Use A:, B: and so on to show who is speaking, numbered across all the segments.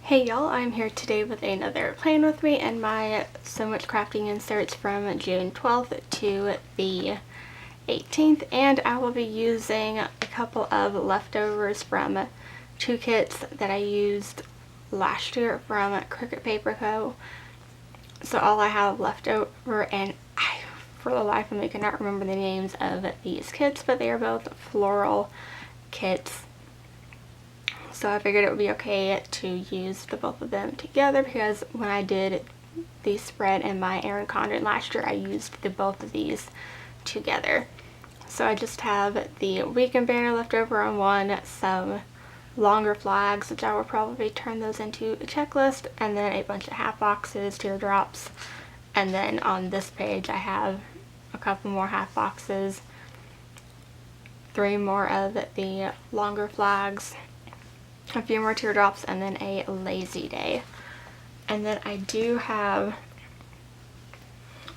A: Hey y'all, I'm here today with another plan with me and my SewMuchCrafting inserts from June 12th to the 18th, and I will be using a couple of leftovers from two kits that I used last year from CricketPaperCo. So all I have left over, and for the life of me cannot remember the names of these kits, but they are both Floral kits. So I figured it would be okay to use the both of them together, because when I did the spread in my Erin Condren last year, I used the both of these together. So I just have the weekend banner left over on one, some longer flags, which I will probably turn those into a checklist, and then a bunch of half boxes, teardrops, and then on this page I have a couple more half boxes, 3 more of the longer flags, a few more teardrops, and then a lazy day. And then I do have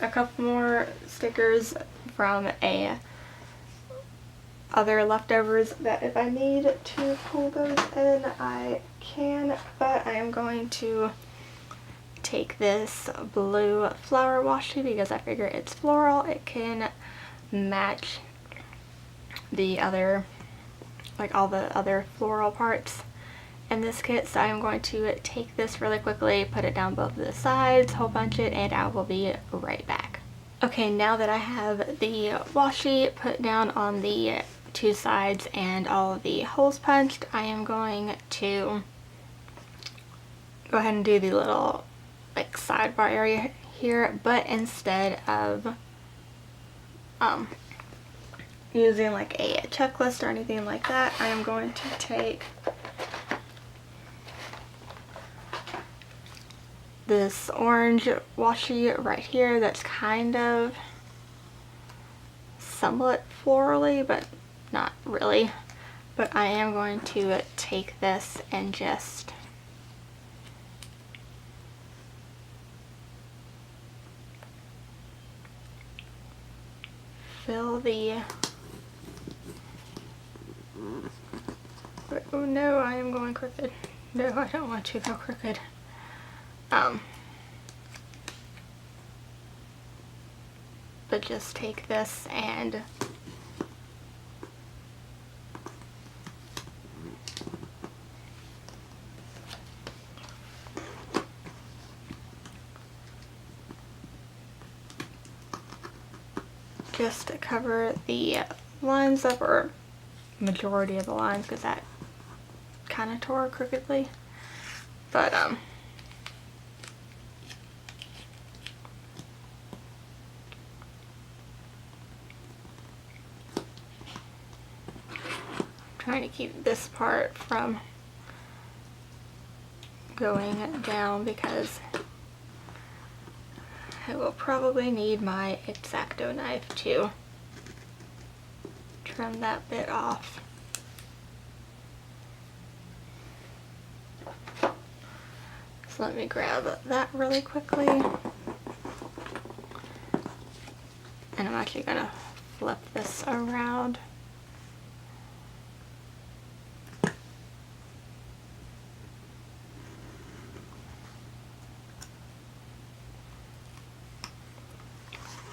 A: a couple more stickers from other leftovers that if I need to pull those in I can, but I am going to take this blue flower washi because I figure it's floral. It can match the other, like all the other floral parts in this kit. So I'm going to take this really quickly, put it down both of the sides, hole punch it, and I will be right back. Okay, now that I have the washi put down on the two sides and all of the holes punched, I am going to go ahead and do the little like sidebar area here, but instead of using like a checklist or anything like that, I am going to take this orange washi right here that's kind of somewhat florally, but not really. But I am going to take this and just fill the... Oh no, I am going crooked. No, I don't want to go crooked. But just take this and just cover the lines up, or majority of the lines, because that kind of tore crookedly. But trying to keep this part from going down because I will probably need my X-Acto knife to trim that bit off. So let me grab that really quickly. And I'm actually gonna flip this around.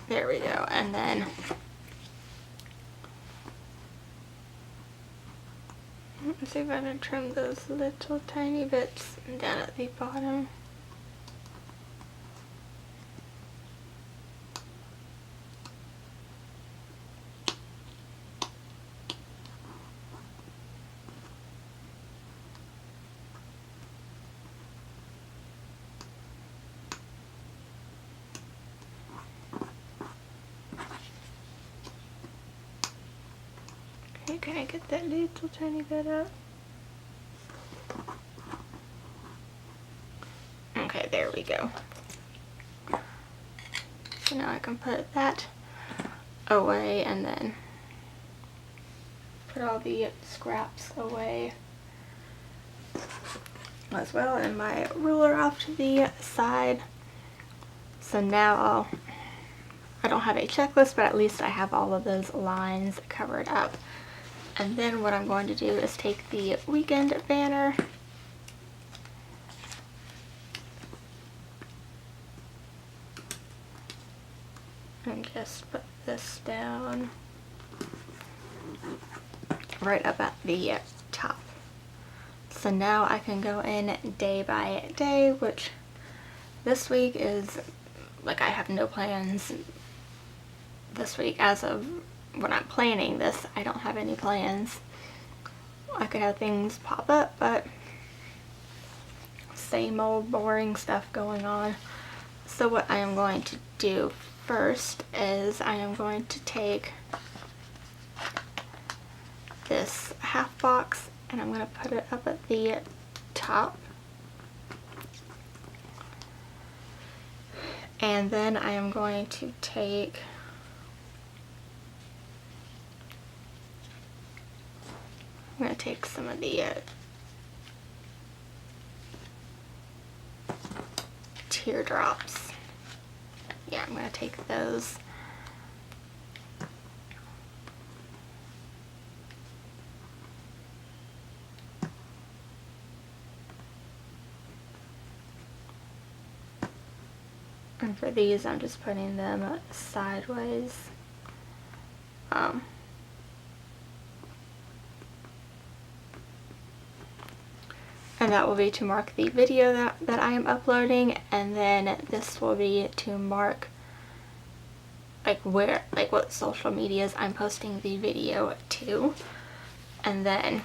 A: There we go, and then let's see if I can trim those little tiny bits down at the bottom. Okay, can I get that little tiny bit up? Okay, there we go. So now I can put that away and then put all the scraps away as well, and my ruler off to the side. So now I don't have a checklist, but at least I have all of those lines covered up. And then what I'm going to do is take the weekend banner And just put this down right up at the top. So now I can go in day by day, which this week is, like, I have no plans this week. As of when I'm planning this, I don't have any plans. I could have things pop up, but same old boring stuff going on. So what I am going to do first is I am going to take this half box and I'm going to put it up at the top, and then I am going to take some of the teardrops. Yeah, I'm going to take those. And for these, I'm just putting them sideways. And that will be to mark the video that I am uploading, and then this will be to mark what social medias I'm posting the video to. And then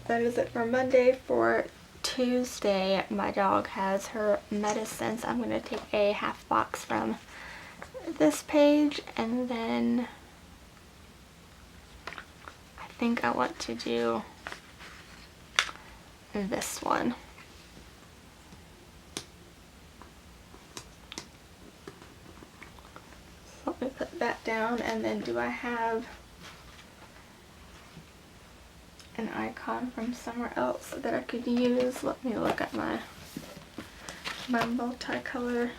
A: that is it for Monday. For Tuesday, my dog has her medicines. I'm going to take a half box from this page, and then I think I want to do this one. So let me put that down, and then do I have an icon from somewhere else that I could use? Let me look at my multicolor.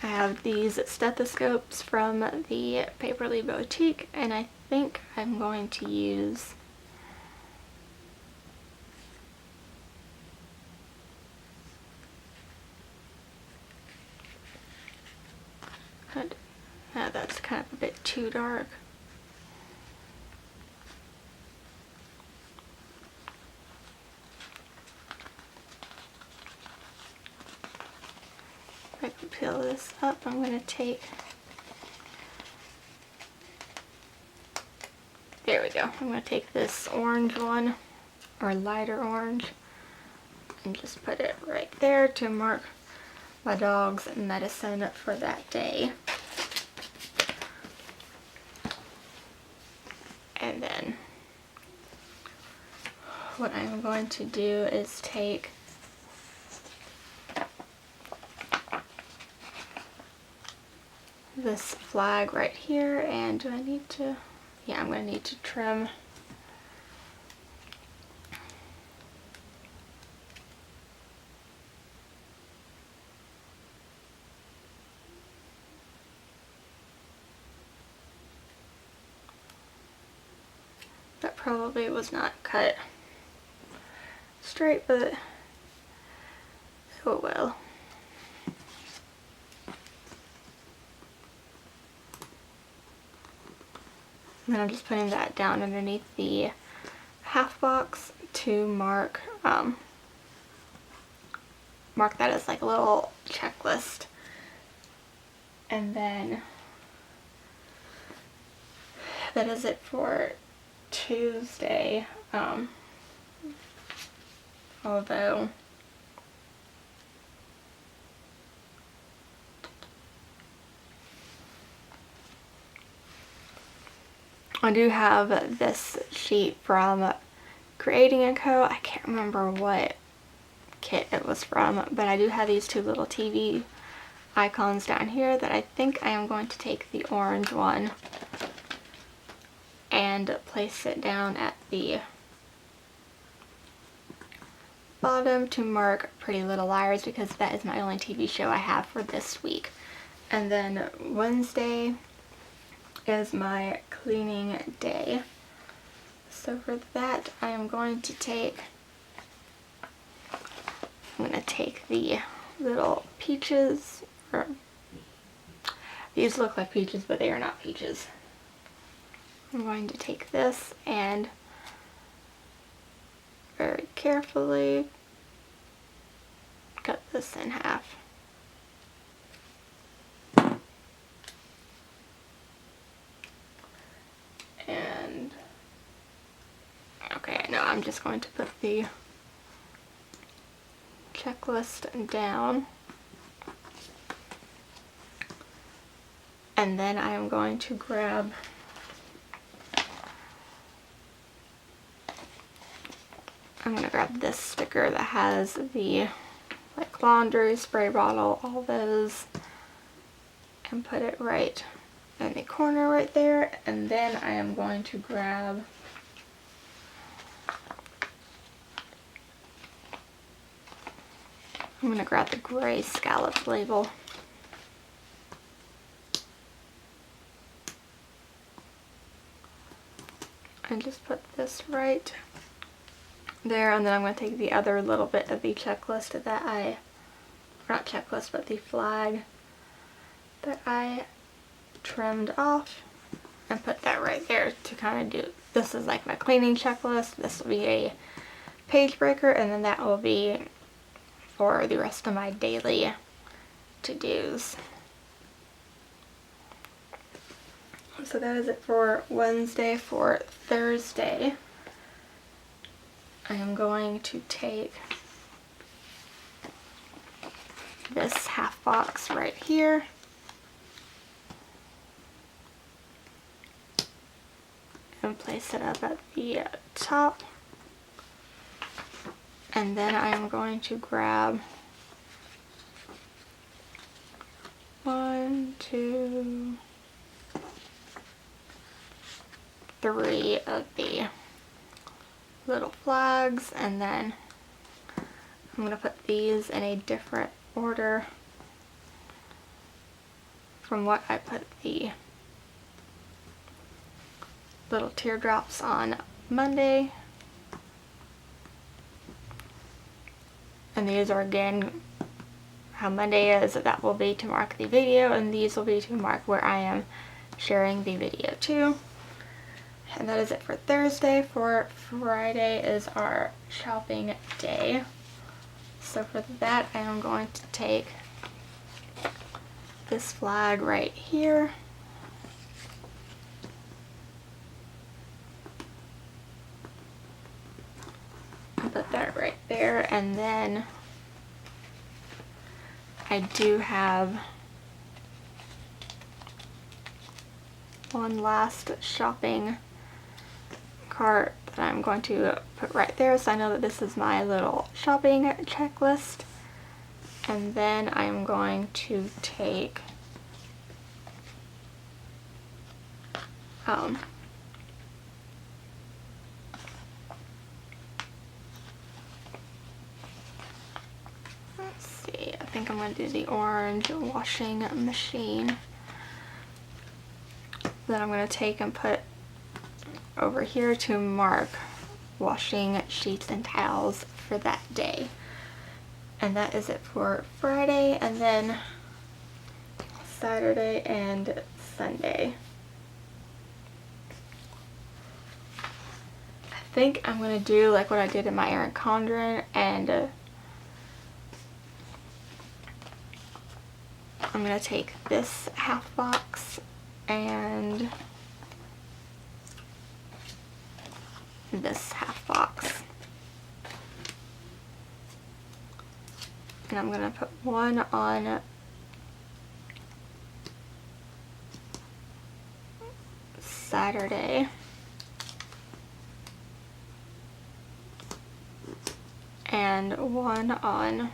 A: I have these stethoscopes from the Paperly Boutique, and I think I'm going to use that's kind of a bit too dark. If I can peel this up, I'm going to take, there we go, I'm going to take this orange one, or lighter orange, and just put it right there to mark my dog's medicine for that day. And then what I'm going to do is take this flag right here, and do I need to, yeah, I'm going to need to trim that. Probably was not cut straight, but oh well. And then I'm just putting that down underneath the half box to mark that as like a little checklist. And then that is it for Tuesday. Although I do have this sheet from Creating&Co. I can't remember what kit it was from, but I do have these two little TV icons down here that I think I am going to take the orange one and place it down at the bottom to mark Pretty Little Liars, because that is my only TV show I have for this week. And then Wednesday is my cleaning day. So for that, I am going to take I'm going to take the little peaches, or these look like peaches, but they are not peaches. I'm going to take this and very carefully cut this in half. And okay, now I'm just going to put the checklist down. And then I am going to grab this sticker that has the like laundry, spray bottle, all those, and put it right in the corner right there. And then I am going to grab the gray scallop label. And just put this right there, and then I'm going to take the other little bit of the checklist that not checklist, but the flag that I trimmed off, and put that right there to kind of do, this is like my cleaning checklist, this will be a page breaker, and then that will be for the rest of my daily to-dos. So that is it for Wednesday. For Thursday, I am going to take this half box right here and place it up at the top. And then I am going to grab 1, 2, 3 of the little flags, and then I'm going to put these in a different order from what I put the little teardrops on Monday. And these are again how Monday is, that will be to mark the video, and these will be to mark where I am sharing the video too. And that is it for Thursday. For Friday is our shopping day. So for that, I am going to take this flag right here. And put that right there. And then I do have one last shopping cart that I'm going to put right there, so I know that this is my little shopping checklist. And then I'm going to take let's see, I think I'm going to do the orange washing machine. Then I'm going to take and put over here to mark washing sheets and towels for that day. And that is it for Friday, and then Saturday and Sunday. I think I'm going to do like what I did in my Erin Condren, and I'm going to take this half box and this half box, and I'm going to put one on Saturday and one on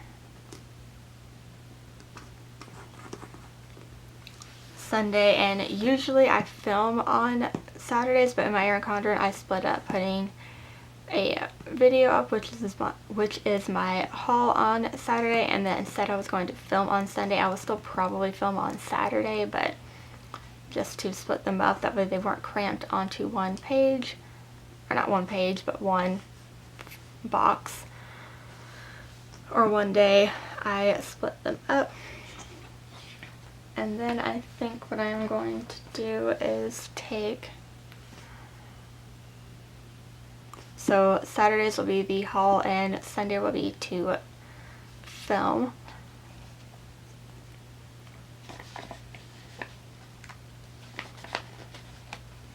A: Sunday. And usually I film on Saturdays, but in my Erin Condren I split up putting a video up, which is my haul on Saturday, and then instead I was going to film on Sunday. I will still probably film on Saturday, but just to split them up, that way they weren't cramped onto one page, or not one page, but one box. or one day I split them up. And then I think what I'm going to do is take, so Saturdays will be the haul and Sunday will be to film.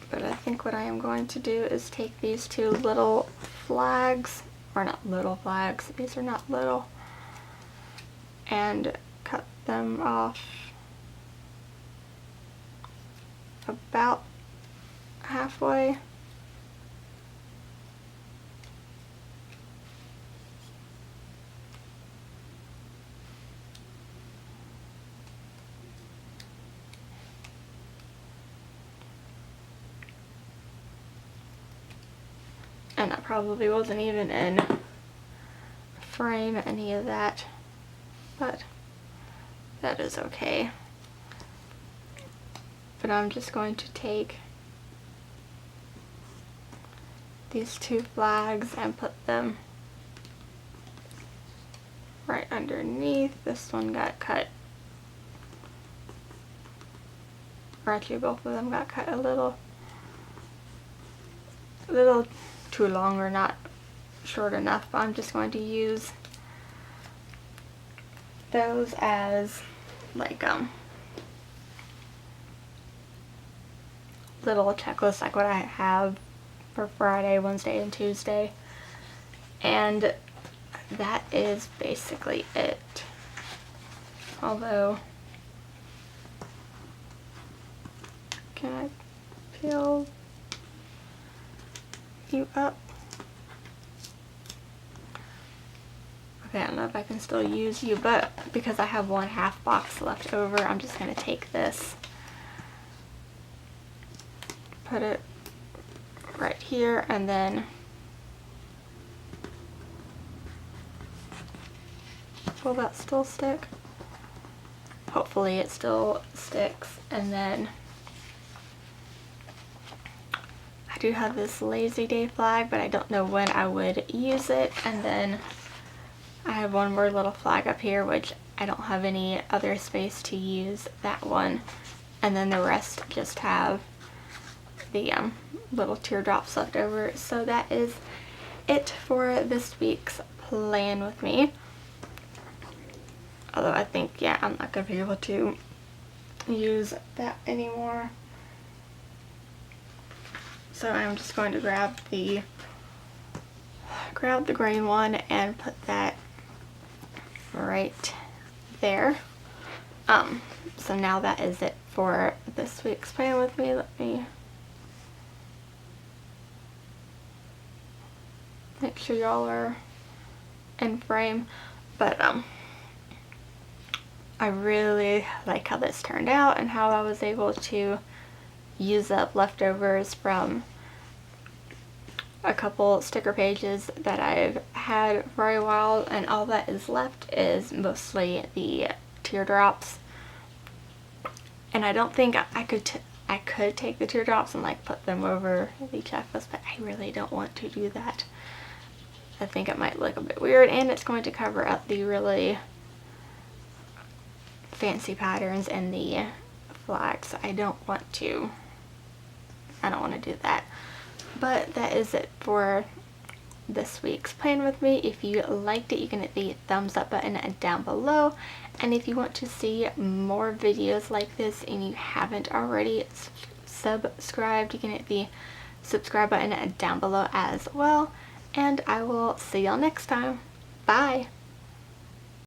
A: But I think what I am going to do is take these two little flags, or not little flags, these are not little, and cut them off about halfway. And that probably wasn't even in frame, any of that, but that is okay. But I'm just going to take these two flags and put them right underneath. This one got cut, or actually both of them got cut a little too long, or not short enough. But I'm just going to use those as like little checklists, like what I have for Friday, Wednesday, and Tuesday. And that is basically it. Although, can I peel you up? Okay, I don't know if I can still use you, but because I have 1/2 box left over, I'm just going to take this, put it right here, and then will that still stick? Hopefully it still sticks. And then I do have this lazy day flag, but I don't know when I would use it. And then I have one more little flag up here, which I don't have any other space to use that one. And then the rest just have the little teardrops left over. So that is it for this week's plan with me. Although I think, yeah, I'm not going to be able to use that anymore. So I'm just going to grab the green one and put that right there. So now that is it for this week's plan with me. Let me make sure y'all are in frame. But I really like how this turned out and how I was able to use up leftovers from a couple sticker pages that I've had for a while, and all that is left is mostly the teardrops. And I don't think I could take the teardrops and like put them over the checklist, but I really don't want to do that. I think it might look a bit weird, and it's going to cover up the really fancy patterns and the flags. I don't want to do that. But that is it for this week's plan with me. If you liked it, you can hit the thumbs up button down below. And if you want to see more videos like this and you haven't already subscribed, you can hit the subscribe button down below as well. And I will see y'all next time. Bye!